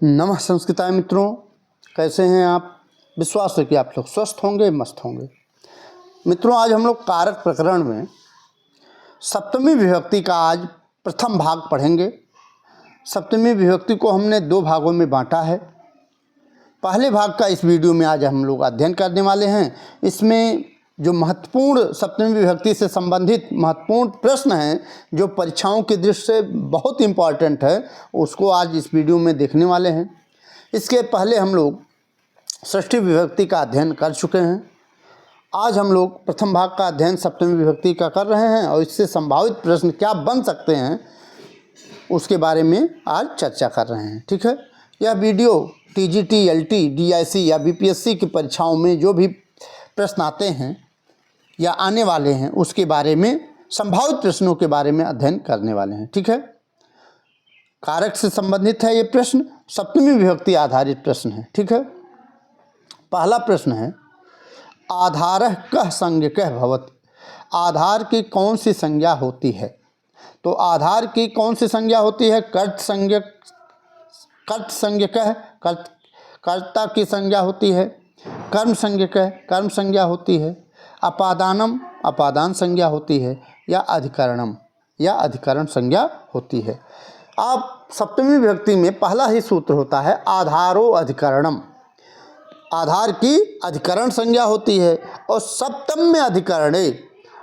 नमः संस्कृताय मित्रों, कैसे हैं आप। विश्वास है कि आप लोग स्वस्थ होंगे, मस्त होंगे। मित्रों, आज हम लोग कारक प्रकरण में सप्तमी विभक्ति का आज प्रथम भाग पढ़ेंगे। सप्तमी विभक्ति को हमने दो भागों में बांटा है। पहले भाग का इस वीडियो में आज हम लोग अध्ययन करने वाले हैं। इसमें जो महत्वपूर्ण सप्तमी विभक्ति से संबंधित महत्वपूर्ण प्रश्न हैं, जो परीक्षाओं की दृष्टि से बहुत इम्पॉर्टेंट है, उसको आज इस वीडियो में देखने वाले हैं। इसके पहले हम लोग षष्ठी विभक्ति का अध्ययन कर चुके हैं। आज हम लोग प्रथम भाग का अध्ययन सप्तमी विभक्ति का कर रहे हैं और इससे संभावित प्रश्न क्या बन सकते हैं उसके बारे में आज चर्चा कर रहे हैं। ठीक है, यह वीडियो टीजीटी, एलटी, डीआईसी या बीपीएससी की परीक्षाओं में जो भी प्रश्न आते हैं या आने वाले हैं उसके बारे में, संभावित प्रश्नों के बारे में अध्ययन करने वाले हैं। ठीक है, कारक से संबंधित है ये प्रश्न, सप्तमी विभक्ति आधारित प्रश्न है। ठीक है, पहला प्रश्न है, आधारः कः संज्ञकः भवति। आधार की कौन सी संज्ञा होती है? तो आधार की कौन सी संज्ञा होती है? कर्त संज्ञकः, कर्ता की संज्ञा होती है। कर्म संज्ञकः, कर्म संज्ञा होती है। अपादानम, अपादान संज्ञा होती है। या अधिकरणम, या अधिकरण संज्ञा होती है। आप सप्तमी विभक्ति में पहला ही सूत्र होता है आधारो अधिकरणम। आधार की अधिकरण संज्ञा होती है और सप्तम में अधिकरणे,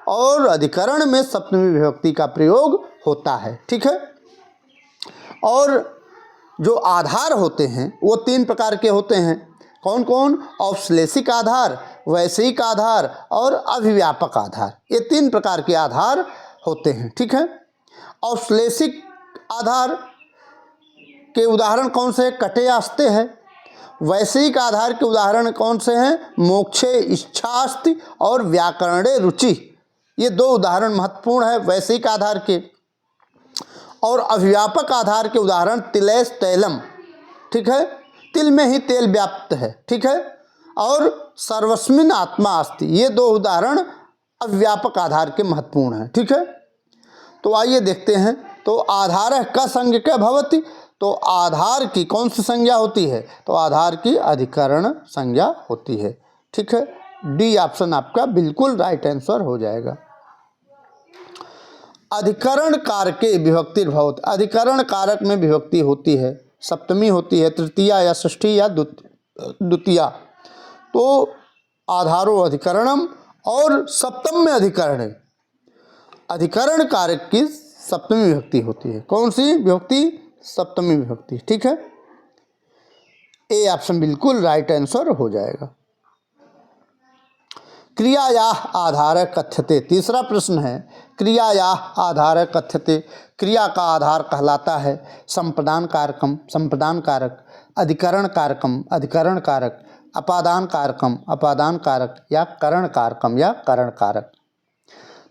और अधिकरण में सप्तमी विभक्ति का प्रयोग होता है। ठीक है, और जो आधार होते हैं वो तीन प्रकार के होते हैं। कौन कौन? औपश्लेषिक आधार, वैषयिक आधार और अभिव्यापक आधार। ये तीन प्रकार के आधार होते हैं। ठीक है, औपश्लेषिक आधार के उदाहरण कौन से? कटे आस्ते है। वैषयिक आधार के उदाहरण कौन से हैं? मोक्षे इच्छास्ति और व्याकरणे रुचि। ये दो उदाहरण महत्वपूर्ण है वैषयिक आधार के। और अभिव्यापक आधार के उदाहरण तिलेश तैलम। ठीक है, तिल में ही तेल व्याप्त है। ठीक है, और सर्वस्मिन आत्मा अस्ति। ये दो उदाहरण अव्यापक आधार के महत्वपूर्ण हैं। ठीक है, तो आइए देखते हैं। तो आधारः कः संज्ञकः भवति। तो आधार की कौन सी संज्ञा होती है? तो आधार की अधिकरण संज्ञा होती है। ठीक है, डी ऑप्शन आपका बिल्कुल राइट आंसर हो जाएगा। अधिकरण कारके विभक्तिर्भवति। अधिकरण कारक में विभक्ति होती है, सप्तमी होती है, तृतीया या षष्ठी या द्वितीया। तो आधारो अधिकरणम और सप्तम में अधिकरण है। अधिकरण कारक की सप्तमी विभक्ति होती है। कौन सी विभक्ति? सप्तमी विभक्ति। ठीक है, ए ऑप्शन बिल्कुल राइट आंसर हो जाएगा। क्रियायाः आधारः कथ्यते। तीसरा प्रश्न है, क्रियायाः आधारः कथ्यते। क्रिया का आधार कहलाता है संप्रदान कारकम, संप्रदान कारक, अधिकरण कारकम, अधिकरण कारक, अपादान कारकम, अपादान कारक, या करण कारकम, या करण कारक।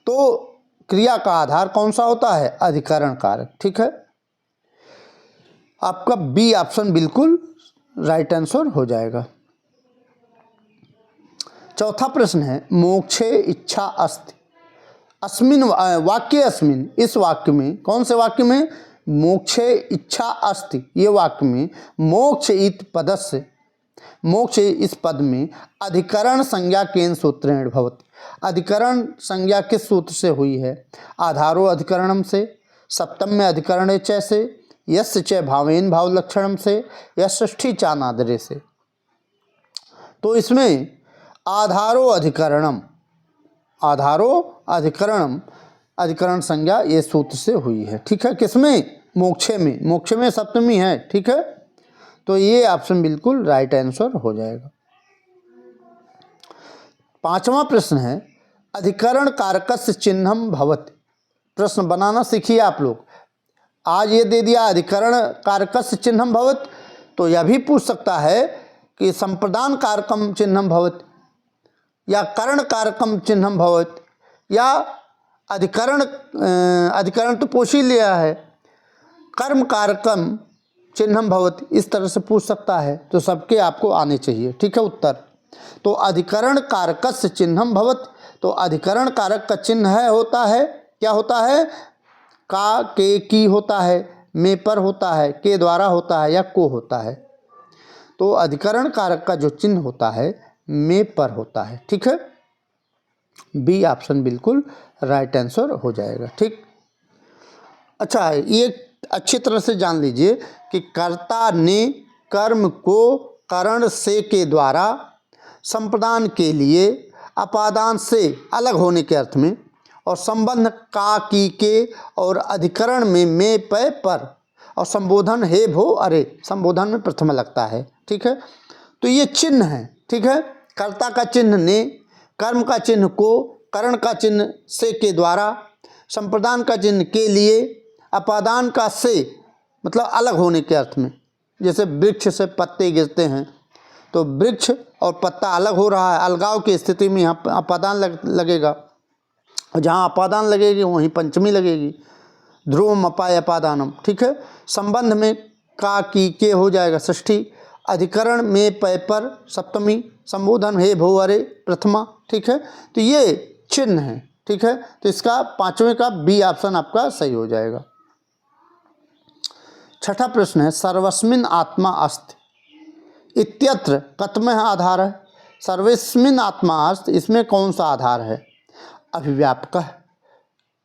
तो क्रिया का आधार कौन सा होता है? अधिकरण कारक। ठीक है, आपका बी ऑप्शन बिल्कुल राइट आंसर हो जाएगा। चौथा प्रश्न है, मोक्षे इच्छा अस्ति। अस्मिन वाक्य, अस्मिन इस वाक्य में, कौन से वाक्य में? मोक्षे इच्छा अस्ति। ये वाक्य में मोक्ष इत पदस्य, मोक्ष इस पद में अधिकरण संज्ञा केन सूत्रेण भवति। अधिकरण संज्ञा किस सूत्र से हुई है? आधारो अधिकरणम से, सप्तम में अधिकरण च से, यस्य च भावेन भाव लक्षणम से, या षष्ठी चानादरे से। तो इसमें आधारो अधिकरणम, आधारो अधिकरणम, अधिकरण संज्ञा ये सूत्र से हुई है। ठीक है, किसमें? मोक्षे में। मोक्षे में सप्तमी है। ठीक है, तो ये ऑप्शन बिल्कुल राइट आंसर हो जाएगा। पांचवा प्रश्न है, अधिकरण कारकस्य चिन्हम भवति। प्रश्न बनाना सीखिए आप लोग। आज ये दे दिया अधिकरण कारकस्य चिन्हम भवति, तो यह भी पूछ सकता है कि संप्रदान कारकम चिन्हम भवति, या करण कारकम चिन्हम भवति, या अधिकरण, अधिकरण तो पूछ ही लिया है, कर्म कारकम चिन्हम भवति, इस तरह से पूछ सकता है। तो सबके आपको आने चाहिए। ठीक है, उत्तर। तो अधिकरण कारकस्य चिन्हम भवति, तो अधिकरण कारक का चिन्ह है, होता है, क्या होता है? का, के, की होता है। में पर होता है, के द्वारा होता है या को होता है। तो अधिकरण कारक का जो चिन्ह होता है में पर होता है। ठीक है, बी ऑप्शन बिल्कुल राइट आंसर हो जाएगा। ठीक, अच्छा ये अच्छी तरह से जान लीजिए कि कर्ता ने कर्म को करण से के द्वारा संप्रदान के लिए अपादान से अलग होने के अर्थ में, और संबंध का की के और अधिकरण में पे पर, और संबोधन हे भो अरे, संबोधन में प्रथम लगता है। ठीक है, तो ये चिन्ह है। ठीक है, कर्ता का चिन्ह ने, कर्म का चिन्ह को, करण का चिन्ह से के द्वारा, संप्रदान का चिन्ह के लिए, अपादान का से मतलब अलग होने के अर्थ में। जैसे वृक्ष से पत्ते गिरते हैं तो वृक्ष और पत्ता अलग हो रहा है, अलगाव की स्थिति में यहाँ अपादान लगेगा, और जहाँ अपादान लगेगी वहीं पंचमी लगेगी, ध्रुवम अपाय अपादानम। ठीक है, संबंध में का की के हो जाएगा षष्ठी, अधिकरण में पय पर सप्तमी, संबोधन हे भो अरे प्रथमा। ठीक है, तो ये चिन्ह है। ठीक है, तो इसका पांचवें का बी ऑप्शन आपका सही हो जाएगा। छठा प्रश्न है, सर्वस्मिन आत्मा अस्ति इत्यत्र कतमः आधार है। सर्वस्मिन आत्मा अस्ति, इसमें कौन सा आधार है? अभिव्यापक,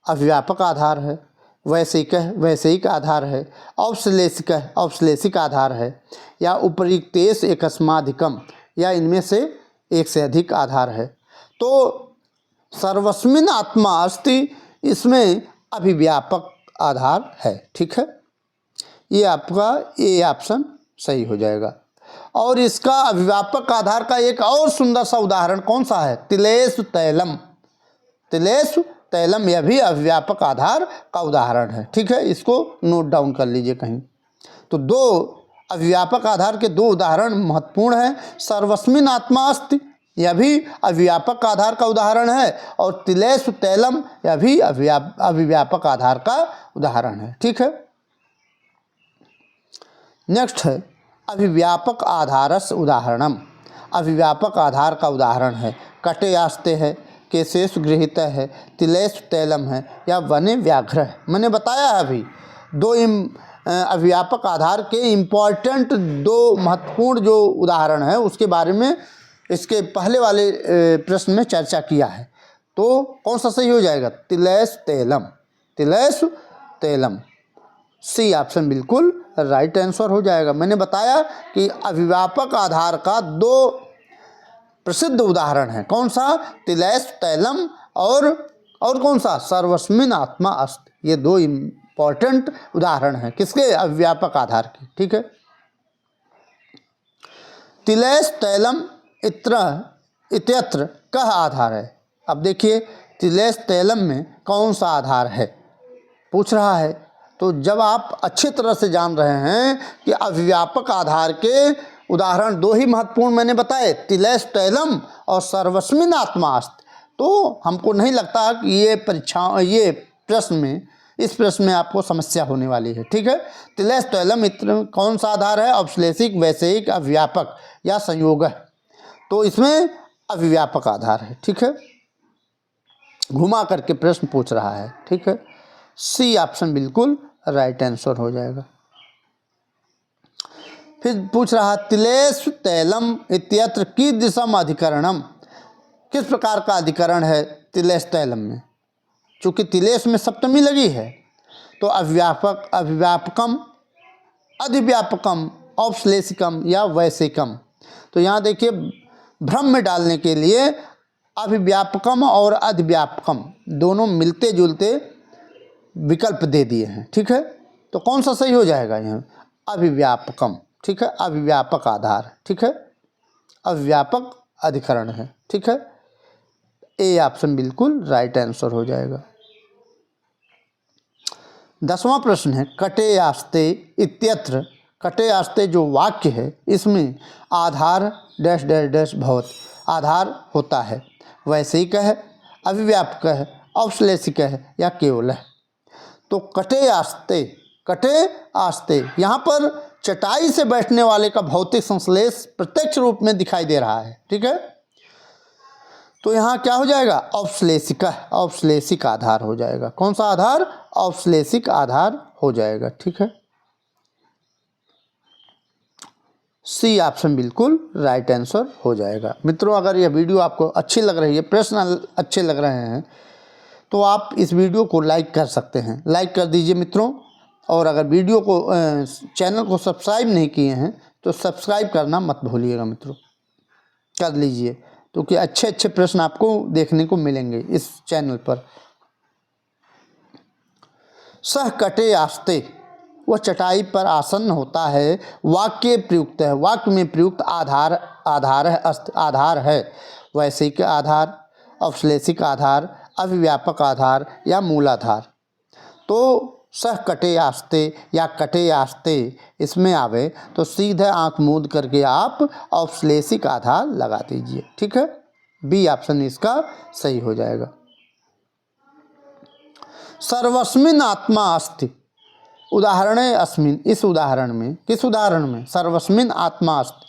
अभिव्यापक आधार है, वैषयिक, वैषयिक आधार है, औपश्लेषिक, औपश्लेषिक आधार है, या उपरिक्तेश एकस्माधिकम, या इनमें से एक से अधिक आधार है। तो सर्वस्मिन आत्मा अस्ति, इसमें अभिव्यापक आधार है। ठीक है, ये आपका ए ऑप्शन सही हो जाएगा। और इसका अभिव्यापक आधार का एक और सुंदर सा उदाहरण कौन सा है? तिलेषु तैलम, तिलेषु तैलम, यह भी अभिव्यापक आधार का उदाहरण है। ठीक है, इसको नोट डाउन कर लीजिए कहीं। तो दो अभिव्यापक आधार के दो उदाहरण महत्वपूर्ण हैं। सर्वस्मिन आत्मा अस्ति, यह भी अभिव्यापक आधार का उदाहरण है, और तिलेषु तैलम, यह भी अभिव्यापक आधार का उदाहरण है। ठीक है, नेक्स्ट है अभिव्यापक आधारस उदाहरणम। अभिव्यापक आधार का उदाहरण है कटे आस्ते है, केशेष गृहीत है, तिलेषु तैलम है, या वने व्याघ्र है। मैंने बताया है अभी दो अभिव्यापक आधार के इम्पॉर्टेंट दो महत्वपूर्ण जो उदाहरण है उसके बारे में इसके पहले वाले प्रश्न में चर्चा किया है। तो कौन सा सही हो जाएगा? तिलेषु तैलम, तिलेषु तैलम, सी ऑप्शन बिल्कुल राइट आंसर हो जाएगा। मैंने बताया कि अभिव्यापक आधार का दो प्रसिद्ध उदाहरण है, कौन सा? तिलेषु तैलम और कौन सा? सर्वस्मिन आत्मा अस्ति। ये दो इम्पॉर्टेंट उदाहरण हैं किसके? अभिव्यापक आधार के। ठीक है, तिलेषु तैलम इत्यत्र कह आधार है। अब देखिए तिलेषु तैलम में कौन सा आधार है पूछ रहा है। तो जब आप अच्छी तरह से जान रहे हैं कि अभिव्यापक आधार के उदाहरण दो ही महत्वपूर्ण मैंने बताए, तिलेषु तैलम और सर्वस्मिन आत्मा अस्ति, तो हमको नहीं लगता कि ये इस प्रश्न में आपको समस्या होने वाली है। ठीक है, तिलेषु तैलम इत्र कौन सा आधार है? औपश्लेषिक, वैषयिक, अभिव्यापक या संयोग है। तो इसमें अभिव्यापक आधार है। ठीक है, घुमा करके प्रश्न पूछ रहा है। ठीक है, सी ऑप्शन बिल्कुल राइट आंसर हो जाएगा। फिर पूछ रहा है तिलेषु तैलम इत्यत्र कीदृशम अधिकरणम, किस प्रकार का अधिकरण है तिलेषु तैलम में? चूँकि तिलेष में सप्तमी लगी है तो अभिव्यापक, अभिव्यापकम, अधिव्यापकम, औपश्लेषिकम या वैषयिकम। तो यहाँ देखिए भ्रम में डालने के लिए अभिव्यापकम और अधिव्यापकम दोनों मिलते जुलते विकल्प दे दिए हैं। ठीक है, तो कौन सा सही हो जाएगा यहाँ? अभिव्यापकम। ठीक है, अभिव्यापक आधार। ठीक है, अभिव्यापक अधिकरण है। ठीक है, ए ऑप्शन बिल्कुल राइट आंसर हो जाएगा। 10वां प्रश्न है कटे आस्ते इत्यत्र, कटे आस्ते जो वाक्य है इसमें आधार डैश डैश डैश भवति, आधार होता है, वैषयिक है, अभिव्यापक है, औपश्लेषिक है या केवल है। तो कटे आस्ते, कटे आस्ते, यहाँ पर चटाई से बैठने वाले का भौतिक संश्लेष प्रत्यक्ष रूप में दिखाई दे रहा है। ठीक है, तो यहाँ क्या हो जाएगा? औपश्लेषिक, औपश्लेषिक आधार हो जाएगा। कौन सा आधार? औपश्लेषिक आधार हो जाएगा। ठीक है, सी ऑप्शन बिल्कुल राइट आंसर हो जाएगा। मित्रों, अगर यह वीडियो आपको अच्छी लग रही है, प्रश्न अच्छे लग रहे हैं, तो आप इस वीडियो को लाइक कर सकते हैं, लाइक कर दीजिए मित्रों। और अगर वीडियो को चैनल को सब्सक्राइब नहीं किए हैं तो सब्सक्राइब करना मत भूलिएगा मित्रों, कर लीजिए, क्योंकि अच्छे अच्छे प्रश्न आपको देखने को मिलेंगे इस चैनल पर। सह कटे आस्ते, वह चटाई पर आसन्न होता है। वाक्य प्रयुक्त है, वाक्य में प्रयुक्त आधार आधार है, आधार है। वैश्विक आधार, अवश्लेषिक आधार, अभिव्यापक आधार या मूलाधार। तो सह कटे आस्ते या कटे आस्ते इसमें आवे तो सीधे आंख मूंद करके आप औपश्लेषिक आधार लगा दीजिए। ठीक है, बी ऑप्शन इसका सही हो जाएगा। सर्वस्मिन आत्मा अस्ति, उदाहरण अस्मिन, इस उदाहरण में, किस उदाहरण में, सर्वस्मिन आत्मा अस्ति,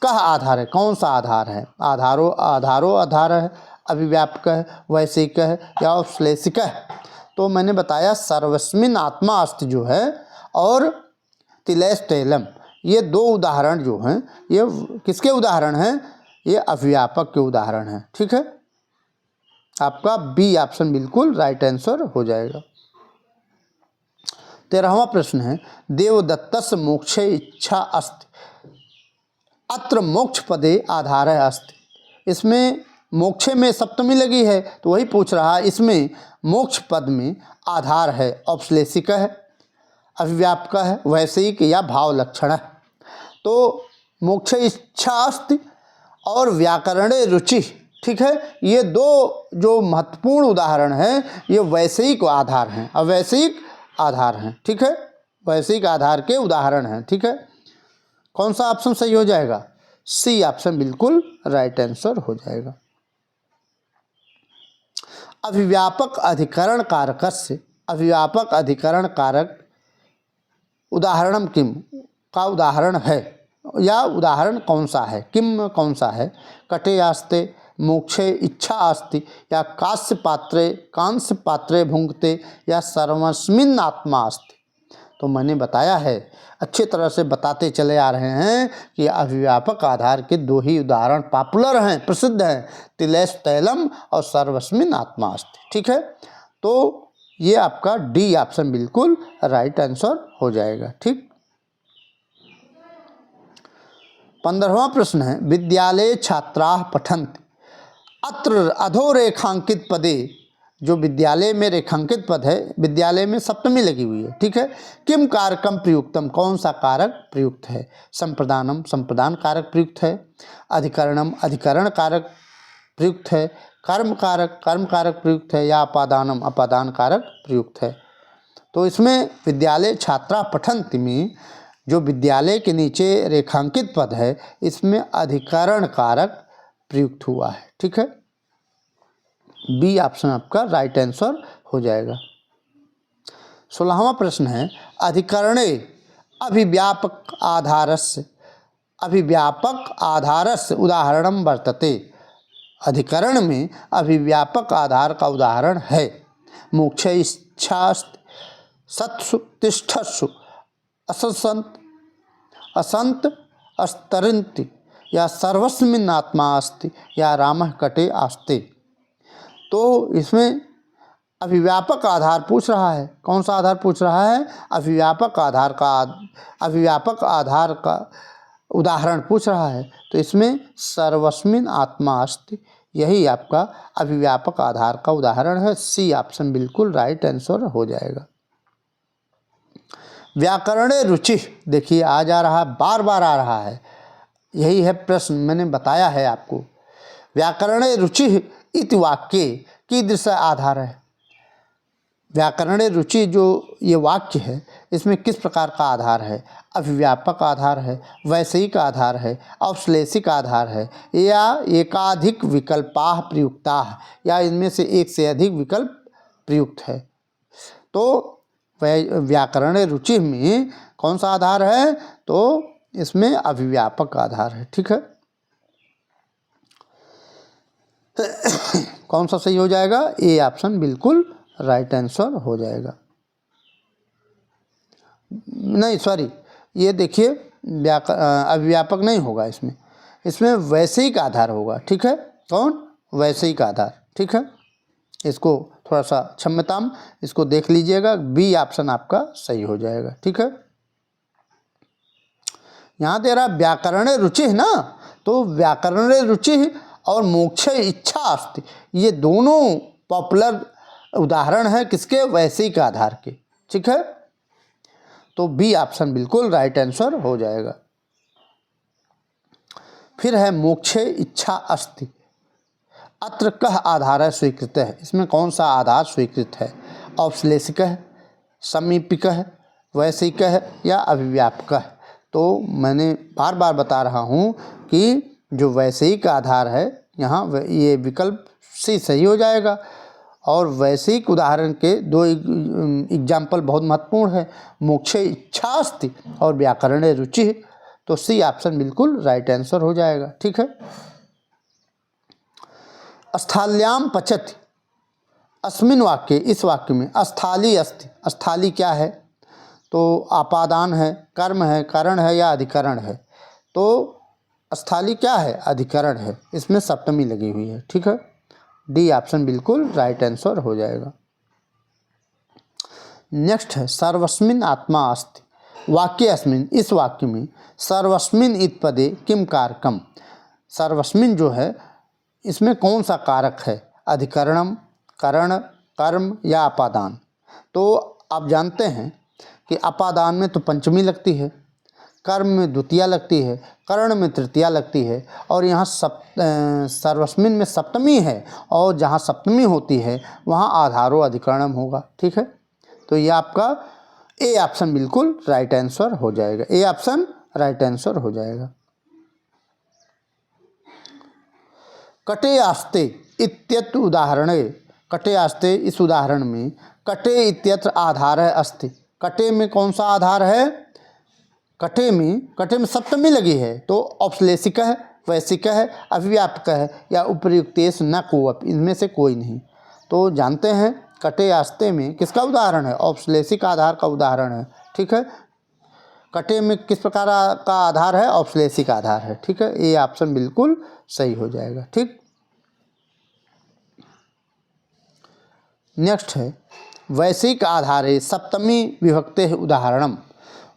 कह आधार है, कौन सा आधार है? आधारो आधार है, अभिव्यापक है, वैश्विक है या औपश्लेषिक है? तो मैंने बताया सर्वस्मिन आत्मा अस्ति जो है और तिलेश तैलम, ये दो उदाहरण जो हैं ये किसके उदाहरण हैं? ये अभिव्यापक के उदाहरण हैं। ठीक है, आपका बी ऑप्शन बिल्कुल राइट आंसर हो जाएगा। 13वां प्रश्न है, देवदत्तस्य मोक्षे इच्छा अस्ति, अत्र मोक्ष पदे आधार है अस्ति। इसमें मोक्षे में सप्तमी लगी है तो वही पूछ रहा है, इसमें मोक्ष पद में आधार है, औपश्लेषिक है, अभिव्यापक है, वैश्विक या भाव लक्षण है। तो मोक्ष इच्छा अस्ति और व्याकरणे रुचि, ठीक है, ये दो जो महत्वपूर्ण उदाहरण हैं ये वैश्विक आधार हैं, अवैश्विक आधार हैं। ठीक है, वैश्विक आधार के उदाहरण हैं। ठीक है, कौन सा ऑप्शन सही हो जाएगा? सी ऑप्शन बिल्कुल राइट आंसर हो जाएगा। अभिव्यापक अधिकरण कारकस्य, अभिव्यापक अधिकरण कारक उदाहरणम किम का उदाहरण है या उदाहरण कौन सा है, किम कौन सा है? कटे आस्ते, मोक्षे इच्छा अस्ति या कांस्य पात्रे भुंगते या सर्वस्मिन आत्मा अस्ति। तो मैंने बताया है, अच्छी तरह से बताते चले आ रहे हैं कि अभिव्यापक आधार के दो ही उदाहरण पॉपुलर हैं, प्रसिद्ध हैं, तिलेश तैलम और सर्वस्मिन आत्मा अस्ति। ठीक है, तो ये आपका डी ऑप्शन बिल्कुल राइट आंसर हो जाएगा। ठीक, 15वां प्रश्न है, विद्यालय छात्राः पठन्ति, अत्र अधोरेखांकित पदे, जो विद्यालय में रेखांकित पद है, विद्यालय में सप्तमी लगी हुई है। ठीक है, किम कारकम प्रयुक्तम, कौन सा कारक प्रयुक्त है? संप्रदानम, संप्रदान कारक प्रयुक्त है, अधिकरणम, अधिकरण कारक प्रयुक्त है, कर्म कारक प्रयुक्त है या अपादानम, अपादान कारक प्रयुक्त है। तो इसमें विद्यालय छात्रा पठन्ति में जो विद्यालय के नीचे रेखांकित पद है इसमें अधिकरण कारक प्रयुक्त हुआ है। ठीक है, बी ऑप्शन आपका राइट आंसर हो जाएगा। 16वां प्रश्न है, अधिकरणे अभिव्यापक आधारस्य, अभिव्यापक आधारस्य उदाहरणम वर्तते। अधिकरण में अभिव्यापक आधार का उदाहरण है मोक्ष इच्छा, सत्सु तिष्ठस्सु, असंत असंत अस्तरन्ति या सर्वस्मिन आत्मा अस्ति या रामः कटे आस्ते। तो इसमें अभिव्यापक आधार पूछ रहा है, कौन सा आधार पूछ रहा है? अभिव्यापक आधार का उदाहरण पूछ रहा है। तो इसमें सर्वस्मिन आत्मा अस्ति, यही आपका अभिव्यापक आधार का उदाहरण है। सी ऑप्शन बिल्कुल राइट आंसर हो जाएगा। व्याकरणे रुचि, देखिए आ जा रहा है, बार बार आ रहा है, यही है प्रश्न, मैंने बताया है आपको। व्याकरणे रुचि इति वाक्ये कीदृश आधार है? व्याकरणे रुचि जो ये वाक्य है इसमें किस प्रकार का आधार है? अभिव्यापक आधार है, वैश्विक आधार है, औपश्लेषिक आधार है या एकाधिक विकल्पाः प्रयुक्ताः, या इनमें से एक से अधिक विकल्प प्रयुक्त है। तो व्याकरण रुचि में कौन सा आधार है? तो इसमें अभिव्यापक आधार है। ठीक है, कौन सा सही हो जाएगा? ए ऑप्शन बिल्कुल राइट आंसर हो जाएगा। नहीं सॉरी, ये देखिए अव्यापक नहीं होगा इसमें, इसमें वैश्विक आधार होगा। ठीक है, कौन? वैश्विक आधार। ठीक है, इसको थोड़ा सा क्षम्यताम, इसको देख लीजिएगा, बी ऑप्शन आपका सही हो जाएगा। ठीक है, यहाँ दे रहा व्याकरण रुचि है ना, तो व्याकरण रुचि और मोक्ष इच्छा अस्ति, ये दोनों पॉपुलर उदाहरण है किसके? वैश्विक आधार के। ठीक है, तो बी ऑप्शन बिल्कुल राइट आंसर हो जाएगा। फिर है मोक्ष इच्छा अस्ति, अत्र कह आधार है स्वीकृत है, इसमें कौन सा आधार स्वीकृत है? औपश्लेषिक है, समीपिक है, वैश्विक है या अभिव्यापक है? तो मैंने बार बार बता रहा हूँ कि जो वैश्विक आधार है यहाँ ये विकल्प सी सही हो जाएगा। और वैश्विक उदाहरण के दो एग्जाम्पल बहुत महत्वपूर्ण है, मोक्ष इच्छा अस्ति और व्याकरण रुचि, तो सी ऑप्शन बिल्कुल राइट आंसर हो जाएगा। ठीक है, स्थाल्याम पचति, अस्मिन वाक्य, इस वाक्य में स्थाली अस्ति, स्थाली क्या है? तो आपादान है, कर्म है, कारण है या अधिकरण है? तो स्थाली क्या है? अधिकरण है, इसमें सप्तमी लगी हुई है। ठीक है, डी ऑप्शन बिल्कुल राइट आंसर हो जाएगा। नेक्स्ट है सर्वस्मिन आत्मा अस्ति, वाक्य अस्मिन, इस वाक्य में सर्वस्मिन इत पदे किम कारकम, सर्वस्मिन जो है इसमें कौन सा कारक है? अधिकरणम, करण, कर्म या अपादान? तो आप जानते हैं कि अपादान में तो पंचमी लगती है, कर्म में द्वितीया लगती है, करण में तृतीया लगती है, और यहाँ सर्वस्मिन में सप्तमी है, और जहाँ सप्तमी होती है वहाँ आधारो अधिकरणम होगा। ठीक है, तो ये आपका ए ऑप्शन बिल्कुल राइट आंसर हो जाएगा, ए ऑप्शन राइट आंसर हो जाएगा। कटे आस्ते इत्यत्र उदाहरणे, कटे आस्ते इस उदाहरण में कटे इत्यत्र आधार है अस्ति, कटे में कौन सा आधार है? कटे में सप्तमी लगी है, तो औपश्लेषिक है, वैश्विक है, अभिव्यापक है या उपर्युक्तेश न कोअप, इनमें से कोई नहीं। तो जानते हैं कटे आस्ते में किसका उदाहरण है? औपश्लेषिक आधार का उदाहरण है। ठीक है, कटे में किस प्रकार का आधार है? औपश्लेषिक आधार है। ठीक है, ये ऑप्शन बिल्कुल सही हो जाएगा। ठीक, नेक्स्ट है वैश्विक आधारे सप्तमी विभक्ते उदाहरणम,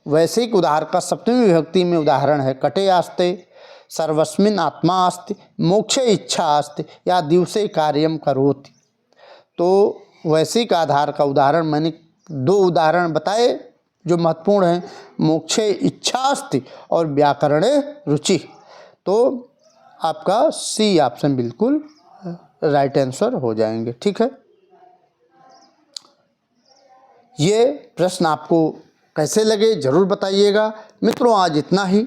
वैश्विक उदाहर का सप्तमी विभक्ति में उदाहरण है कटे आस्ते, सर्वस्मिन आत्मा अस्ति, मोक्ष इच्छा अस्ति या दिवसे कार्यम करोति। तो वैश्विक आधार का उदाहरण मैंने दो उदाहरण बताए जो महत्वपूर्ण हैं, मोक्ष इच्छा अस्ति और व्याकरण रुचि। तो आपका सी ऑप्शन बिल्कुल राइट आंसर हो जाएंगे। ठीक है, ये प्रश्न आपको कैसे लगे ज़रूर बताइएगा। मित्रों, आज इतना ही,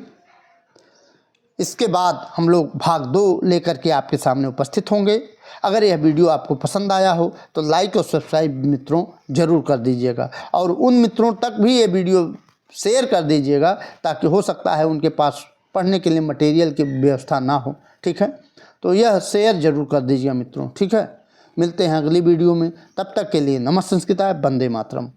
इसके बाद हम लोग भाग 2 लेकर के आपके सामने उपस्थित होंगे। अगर यह वीडियो आपको पसंद आया हो तो लाइक और सब्सक्राइब मित्रों ज़रूर कर दीजिएगा, और उन मित्रों तक भी ये वीडियो शेयर कर दीजिएगा ताकि हो सकता है उनके पास पढ़ने के लिए मटेरियल की व्यवस्था ना हो। ठीक है, तो यह शेयर ज़रूर कर दीजिएगा मित्रों। ठीक है, मिलते हैं अगली वीडियो में, तब तक के लिए नमः संस्कृताय, वंदे मातरम।